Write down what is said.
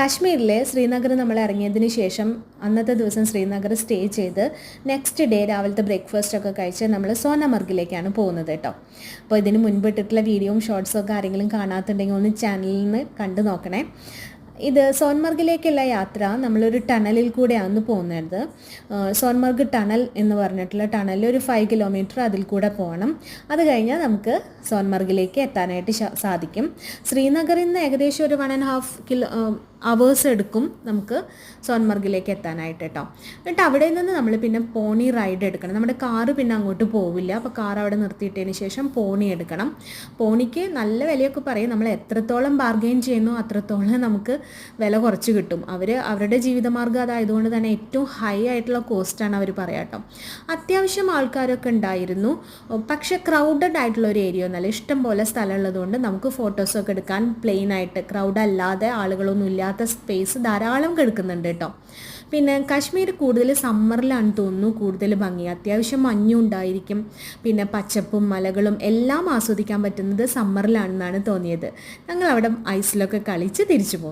കാശ്മീരിലെ ശ്രീനഗർ നമ്മൾ ഇറങ്ങിയതിന് ശേഷം അന്നത്തെ ദിവസം ശ്രീനഗർ സ്റ്റേ ചെയ്ത് നെക്സ്റ്റ് ഡേ രാവിലത്തെ ബ്രേക്ക്ഫാസ്റ്റ് ഒക്കെ കഴിച്ച് നമ്മൾ സോനമർഗിലേക്കാണ് പോകുന്നത് കേട്ടോ. അപ്പോൾ ഇതിന് മുൻപ് ഇട്ടിട്ടുള്ള വീഡിയോയും ഷോർട്സും ഒക്കെ ആരെങ്കിലും കാണാത്തുണ്ടെങ്കിൽ ഒന്ന് ചാനലിൽ നിന്ന് കണ്ടു നോക്കണേ. ഇത് സോൻമർഗിലേക്കുള്ള യാത്ര നമ്മളൊരു ടണലിൽ കൂടെയാണ് പോകുന്നത്. സോൻമർഗ് ടണൽ എന്ന് പറഞ്ഞിട്ടുള്ള ടണലിൽ ഒരു 5 കിലോമീറ്റർ അതിൽ കൂടെ പോകണം. അത് കഴിഞ്ഞാൽ നമുക്ക് സോൻമർഗിലേക്ക് എത്താനായിട്ട് സാധിക്കും. ശ്രീനഗറിൽ നിന്ന് ഏകദേശം ഒരു 1.5 അവേഴ്സ് എടുക്കും നമുക്ക് സോൻമർഗിലേക്ക് എത്താനായിട്ട് കേട്ടോ. എന്നിട്ട് അവിടെ നിന്ന് നമ്മൾ പിന്നെ പോണി റൈഡ് എടുക്കണം. നമ്മുടെ കാറ് പിന്നെ അങ്ങോട്ട് പോവില്ല. അപ്പോൾ കാർ അവിടെ നിർത്തിയിട്ടതിന് ശേഷം പോണി എടുക്കണം. പോണിക്ക് നല്ല വിലയൊക്കെ പറയും. നമ്മൾ എത്രത്തോളം ബാർഗെയിൻ ചെയ്യുന്നു അത്രത്തോളം നമുക്ക് വില കുറച്ച് കിട്ടും. അവരുടെ ജീവിതമാർഗ്ഗം അതായതുകൊണ്ട് തന്നെ ഏറ്റവും ഹൈ ആയിട്ടുള്ള കോസ്റ്റാണ് അവർ പറയാം കേട്ടോ. അത്യാവശ്യം ആൾക്കാരൊക്കെ ഉണ്ടായിരുന്നു. പക്ഷേ ക്രൗഡഡ് ആയിട്ടുള്ള ഒരു ഏരിയ ഒന്നല്ല. ഇഷ്ടം പോലെ സ്ഥലമുള്ളതുകൊണ്ട് നമുക്ക് ഫോട്ടോസൊക്കെ എടുക്കാൻ പ്ലെയിൻ ആയിട്ട് ക്രൗഡ് അല്ലാതെ ആളുകളൊന്നും ഇല്ലാത്ത സ്പേസ് ധാരാളം കിടക്കുന്നുണ്ട് കേട്ടോ. പിന്നെ കാശ്മീർ കൂടുതൽ സമ്മറിലാണ് തോന്നുന്നു കൂടുതൽ ഭംഗി. അത്യാവശ്യം മഞ്ഞും ഉണ്ടായിരിക്കും. പിന്നെ പച്ചപ്പും മലകളും എല്ലാം ആസ്വദിക്കാൻ പറ്റുന്നത് സമ്മറിലാണെന്നാണ് തോന്നിയത്. ഞങ്ങൾ അവിടെ ഐസിലൊക്കെ കളിച്ച് തിരിച്ചു പോന്നു.